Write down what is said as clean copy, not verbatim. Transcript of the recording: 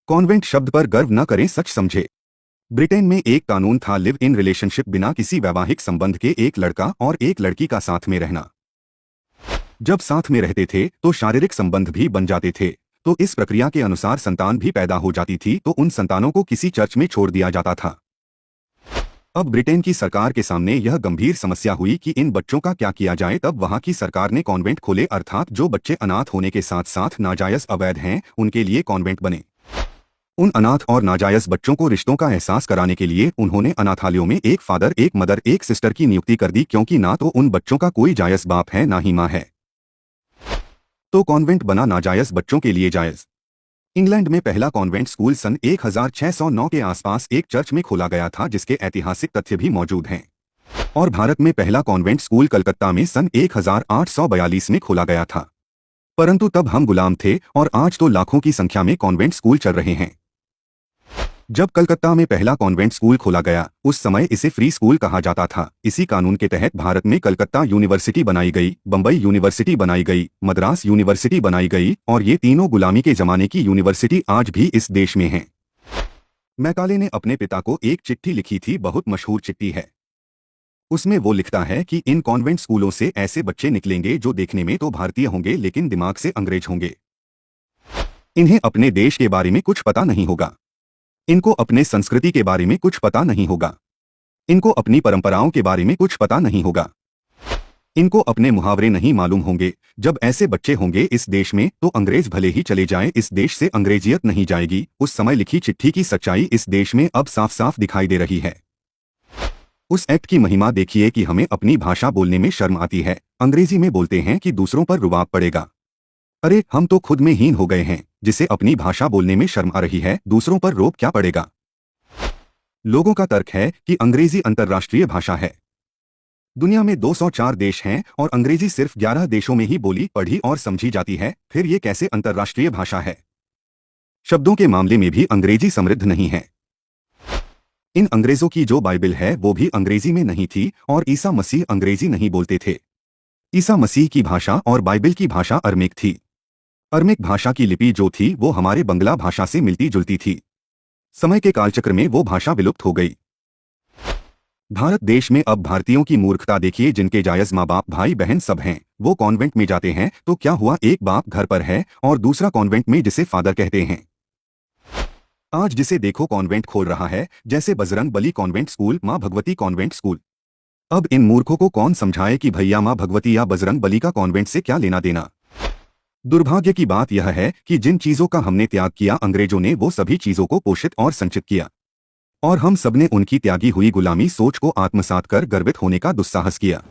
Convent शब्द पर गर्व न करें, सच समझे। ब्रिटेन में एक कानून था, लिव इन रिलेशनशिप, बिना किसी वैवाहिक संबंध के एक लड़का और एक लड़की का साथ में रहना। जब साथ में रहते थे तो शारीरिक संबंध भी बन जाते थे, तो इस प्रक्रिया के अनुसार संतान भी पैदा हो जाती थी, तो उन संतानों को किसी चर्च में छोड़ दिया जाता था। अब ब्रिटेन की सरकार के सामने यह गंभीर समस्या हुई कि इन बच्चों का क्या किया जाए। तब वहां की सरकार ने कॉन्वेंट खोले, अर्थात जो बच्चे अनाथ होने के साथ साथ नाजायज अवैध हैं, उनके लिए कॉन्वेंट बने। उन अनाथ और नाजायज बच्चों को रिश्तों का एहसास कराने के लिए उन्होंने अनाथालयों में एक फादर, एक मदर, एक सिस्टर की नियुक्ति कर दी, क्योंकि ना तो उन बच्चों का कोई जायज बाप है ना ही माँ है, तो कॉन्वेंट बना नाजायज बच्चों के लिए जायज। इंग्लैंड में पहला कॉन्वेंट स्कूल सन 1609 के आसपास एक चर्च में खोला गया था, जिसके ऐतिहासिक तथ्य भी मौजूद हैं। और भारत में पहला कॉन्वेंट स्कूल कलकत्ता में सन 1842 में खोला गया था, परंतु तब हम गुलाम थे और आज तो लाखों की संख्या में कॉन्वेंट स्कूल चल रहे हैं। जब कलकत्ता में पहला कॉन्वेंट स्कूल खोला गया, उस समय इसे फ्री स्कूल कहा जाता था। इसी कानून के तहत भारत में कलकत्ता यूनिवर्सिटी बनाई गई, बम्बई यूनिवर्सिटी बनाई गई, मद्रास यूनिवर्सिटी बनाई गई, और ये तीनों गुलामी के जमाने की यूनिवर्सिटी आज भी इस देश में हैं। मैकाले ने अपने पिता को एक चिट्ठी लिखी थी, बहुत मशहूर चिट्ठी है। उसमें वो लिखता है कि इन कॉन्वेंट स्कूलों से ऐसे बच्चे निकलेंगे जो देखने में तो भारतीय होंगे लेकिन दिमाग से अंग्रेज होंगे। इन्हें अपने देश के बारे में कुछ पता नहीं होगा, इनको अपने संस्कृति के बारे में कुछ पता नहीं होगा, इनको अपनी परंपराओं के बारे में कुछ पता नहीं होगा, इनको अपने मुहावरे नहीं मालूम होंगे। जब ऐसे बच्चे होंगे इस देश में तो अंग्रेज भले ही चले जाएं, इस देश से अंग्रेजियत नहीं जाएगी। उस समय लिखी चिट्ठी की सच्चाई इस देश में अब साफ साफ दिखाई दे रही है। उस एक्ट की महिमा देखिए कि हमें अपनी भाषा बोलने में शर्म आती है, अंग्रेजी में बोलते हैं कि दूसरों पर रुबाब पड़ेगा। अरे हम तो खुद में हीन हो गए हैं, जिसे अपनी भाषा बोलने में शर्म आ रही है, दूसरों पर रोब क्या पड़ेगा। लोगों का तर्क है कि अंग्रेजी अंतर्राष्ट्रीय भाषा है। दुनिया में 204 देश हैं और अंग्रेजी सिर्फ 11 देशों में ही बोली, पढ़ी और समझी जाती है, फिर ये कैसे अंतर्राष्ट्रीय भाषा है। शब्दों के मामले में भी अंग्रेजी समृद्ध नहीं है। इन अंग्रेजों की जो बाइबिल है वो भी अंग्रेजी में नहीं थी, और ईसा मसीह अंग्रेजी नहीं बोलते थे। ईसा मसीह की भाषा और बाइबिल की भाषा अरमिक थी। अरमिक भाषा की लिपि जो थी वो हमारे बंगला भाषा से मिलती जुलती थी। समय के कालचक्र में वो भाषा विलुप्त हो गई। भारत देश में अब भारतीयों की मूर्खता देखिए, जिनके जायज माँ बाप, भाई बहन सब हैं, वो कॉन्वेंट में जाते हैं, तो क्या हुआ, एक बाप घर पर है और दूसरा कॉन्वेंट में, जिसे फादर कहते हैं। आज जिसे देखो कॉन्वेंट खोल रहा है, जैसे बजरंग बली कॉन्वेंट स्कूल, माँ भगवती कॉन्वेंट स्कूल। अब इन मूर्खों को कौन समझाए कि भैया माँ भगवती या बजरंग बली का कॉन्वेंट से क्या लेना देना। दुर्भाग्य की बात यह है कि जिन चीजों का हमने त्याग किया, अंग्रेजों ने वो सभी चीजों को पोषित और संचित किया, और हम सबने उनकी त्यागी हुई गुलामी सोच को आत्मसात कर गर्वित होने का दुस्साहस किया।